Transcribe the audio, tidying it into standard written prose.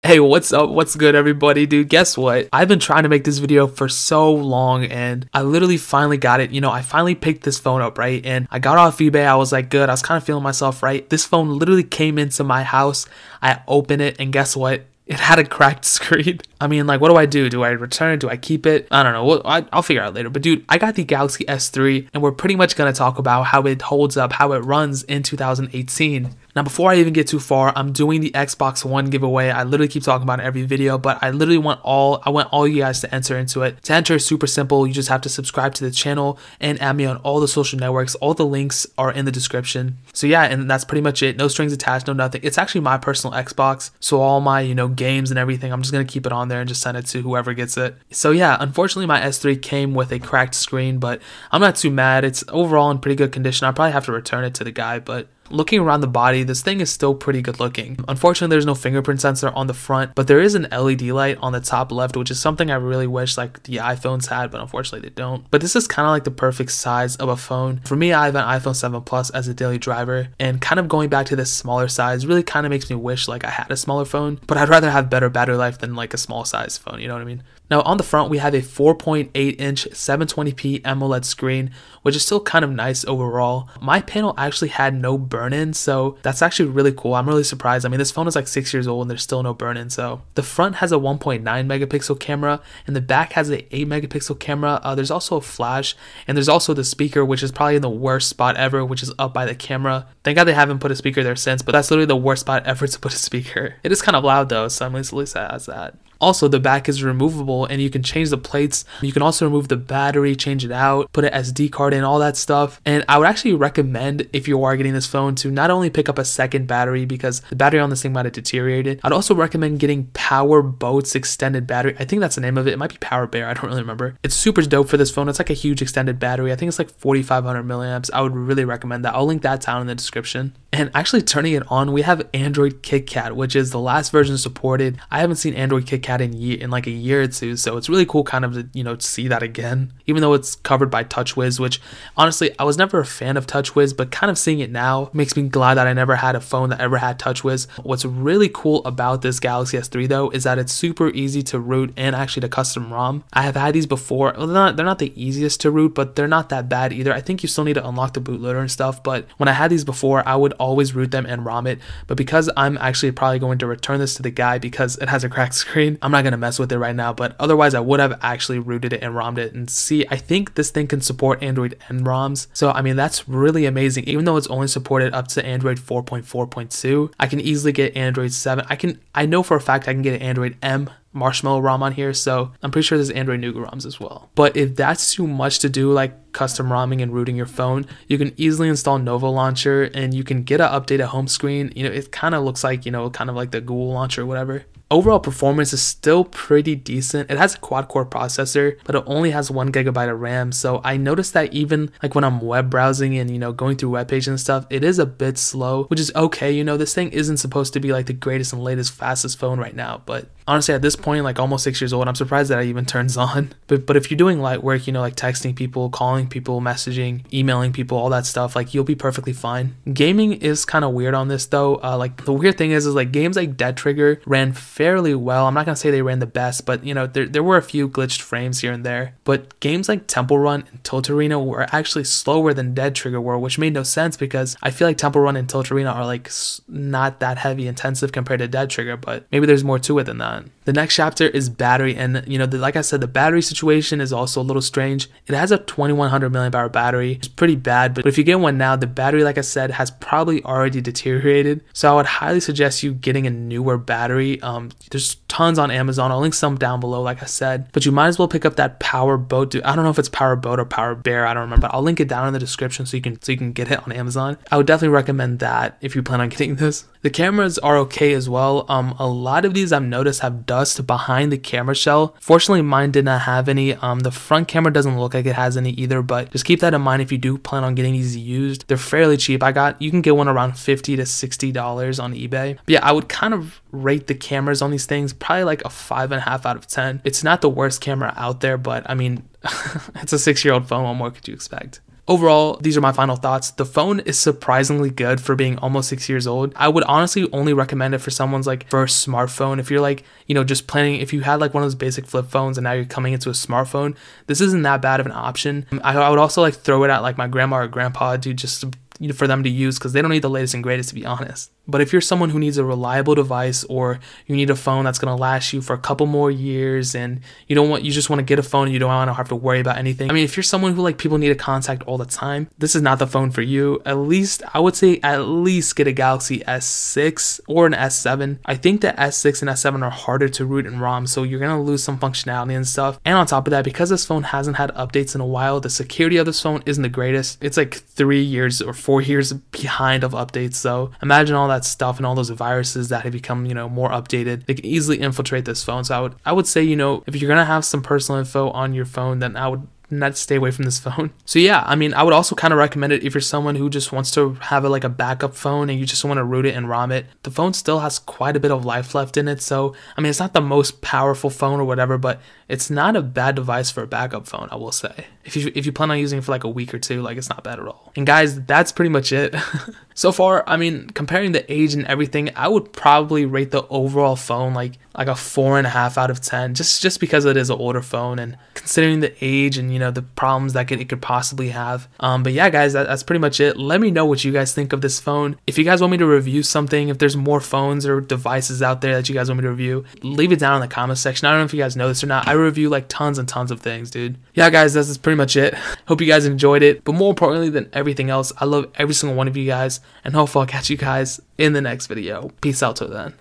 Hey, what's up? What's good, everybody? Dude, guess what? I've been trying to make this video for so long, and I literally finally got it. I finally picked this phone up, right? And I got off eBay. I was like, good. I was kind of feeling myself, right? This phone literally came into my house. I opened it, and guess what? It had a cracked screen. I mean, like, what do I do? Do I return it? Do I keep it? I don't know. Well, I'll figure out later. But dude, I got the Galaxy S3, and we're pretty much going to talk about how it holds up, how it runs in 2018. Now, before I even get too far, I'm doing the Xbox One giveaway. I literally keep talking about it in every video, but I literally want all you guys to enter into it. To enter is super simple. You just have to subscribe to the channel and add me on all the social networks. All the links are in the description. So yeah, and that's pretty much it. No strings attached, no nothing. It's actually my personal Xbox. So all my, games and everything, I'm just going to keep it on there and just send it to whoever gets it. So yeah, unfortunately my S3 came with a cracked screen, but I'm not too mad. It's overall in pretty good condition. I'll probably have to return it to the guy, but looking around the body, this thing is still pretty good looking. Unfortunately, there's no fingerprint sensor on the front, but there is an LED light on the top left, which is something I really wish like the iPhones had, but unfortunately they don't. But this is kind of like the perfect size of a phone. For me, I have an iPhone 7 Plus as a daily driver, and kind of going back to this smaller size really kind of makes me wish like I had a smaller phone, but I'd rather have better battery life than like a small size phone, you know what I mean? Now on the front, we have a 4.8-inch 720p AMOLED screen, which is still kind of nice overall. My panel actually had no burn-in, so that's actually really cool. I'm really surprised. I mean, this phone is like 6 years old and there's still no burn-in. So the front has a 1.9 megapixel camera and the back has a 8 megapixel camera. There's also a flash, and there's also the speaker, which is probably in the worst spot ever, which is up by the camera. Thank God they haven't put a speaker there since, but that's literally the worst spot ever to put a speaker. It is kind of loud though, so at least it has that. Also, the back is removable and you can change the plates. You can also remove the battery, change it out, put an SD card in, all that stuff. And I would actually recommend, if you are getting this phone, to not only pick up a second battery because the battery on this thing might have deteriorated. I'd also recommend getting Power Boat's extended battery. I think that's the name of it. It might be Power Bear. I don't really remember. It's super dope for this phone. It's like a huge extended battery. I think it's like 4,500 milliamps. I would really recommend that. I'll link that down in the description. And actually turning it on, we have Android KitKat, which is the last version supported. I haven't seen Android KitKat in like a year or two, so it's really cool kind of to see that again, even though it's covered by TouchWiz, which honestly I was never a fan of TouchWiz, but kind of seeing it now makes me glad that I never had a phone that ever had TouchWiz. What's really cool about this Galaxy S3 though is that it's super easy to root and actually to custom ROM. I have had these before. Well, they're not the easiest to root, but they're not that bad either. I think you still need to unlock the bootloader and stuff, but when I had these before, I would always root them and ROM it. But because I'm actually probably going to return this to the guy because it has a cracked screen, I'm not going to mess with it right now, but otherwise I would have actually rooted it and ROMmed it. And see, I think this thing can support Android N ROMs, so I mean that's really amazing. Even though it's only supported up to Android 4.4.2, I can easily get Android 7. I know for a fact I can get an Android M Marshmallow ROM on here, so I'm pretty sure there's Android Nougat ROMs as well. But if that's too much to do, like custom ROMing and rooting your phone, you can easily install Nova Launcher and you can get an updated home screen. It kind of looks like, kind of like the Google Launcher or whatever. Overall performance is still pretty decent. It has a quad-core processor, but it only has 1 GB of RAM. So I noticed that even like when I'm web browsing and going through web pages and stuff, it is a bit slow, which is okay. This thing isn't supposed to be like the greatest and latest, fastest phone right now, but honestly at this point, like almost 6 years old, I'm surprised that it even turns on. But if you're doing light work, like texting people, calling people, messaging, emailing people, all that stuff, like you'll be perfectly fine. Gaming is kind of weird on this though. Like the weird thing is like games like Dead Trigger ran fairly well. I'm not gonna say they ran the best, but there were a few glitched frames here and there. But games like Temple Run and Tilt Arena were actually slower than Dead Trigger were, which made no sense because I feel like Temple Run and Tilt Arena are like not that heavy intensive compared to Dead Trigger, but maybe there's more to it than that. The next chapter is battery, and like I said, the battery situation is also a little strange. It has a 2100 milliamp-hour battery. It's pretty bad, but if you get one now, the battery, like I said, has probably already deteriorated. So I would highly suggest you getting a newer battery. There's tons on Amazon. I'll link some down below, like I said, but you might as well pick up that Power Boat. I don't know if it's Power Boat or Power Bear. I don't remember. I'll link it down in the description so you can get it on Amazon. I would definitely recommend that if you plan on getting this. The cameras are okay as well. A lot of these I've noticed have dust behind the camera shell. Fortunately, mine did not have any. The front camera doesn't look like it has any either, but just keep that in mind if you do plan on getting these used. They're fairly cheap. You can get one around $50 to $60 on eBay. But yeah, I would kind of rate the cameras on these things probably like a 5.5 out of 10. It's not the worst camera out there, but I mean, it's a 6-year-old phone. What more could you expect? overall, these are my final thoughts. The phone is surprisingly good for being almost 6 years old. I would honestly only recommend it for someone's like first smartphone. If you're like, you know, just planning, if you had like one of those basic flip phones and now you're coming into a smartphone, this isn't that bad of an option. I would also like throw it at like my grandma or grandpa, dude, just to, you know, for them to use, because they don't need the latest and greatest, to be honest. But if you're someone who needs a reliable device, or you need a phone that's going to last you for a couple more years, and you just want to get a phone and you don't want to have to worry about anything. I mean, if you're someone who like people need to contact all the time, this is not the phone for you. At least I would say at least get a Galaxy S6 or an S7. I think the S6 and S7 are harder to root in ROM, so you're going to lose some functionality and stuff. And on top of that, because this phone hasn't had updates in a while, the security of this phone isn't the greatest. It's like 3 years or 4 years behind of updates. So imagine all that stuff and all those viruses that have become, you know, more updated. They can easily infiltrate this phone. So I would say, you know, if you're gonna have some personal info on your phone, then I would not stay away from this phone. So yeah, I mean, I would also kind of recommend it if you're someone who just wants to have like a backup phone and you just want to root it and ROM it. The phone still has quite a bit of life left in it. So I mean, it's not the most powerful phone or whatever, but it's not a bad device for a backup phone, I will say. If you plan on using it for like a week or two, like, it's not bad at all. And guys, that's pretty much it. So far, I mean, comparing the age and everything, I would probably rate the overall phone like a 4.5 out of 10, just because it is an older phone and considering the age and, you know, the problems that it could possibly have. But yeah, guys, that's pretty much it. Let me know what you guys think of this phone. If you guys want me to review something, if there's more phones or devices out there that you guys want me to review, leave it down in the comment section. I don't know if you guys know this or not. I review like tons and tons of things, dude. Yeah, guys, that's pretty much it. Hope you guys enjoyed it. But more importantly than everything else, I love every single one of you guys, and hopefully I'll catch you guys in the next video. Peace out till then.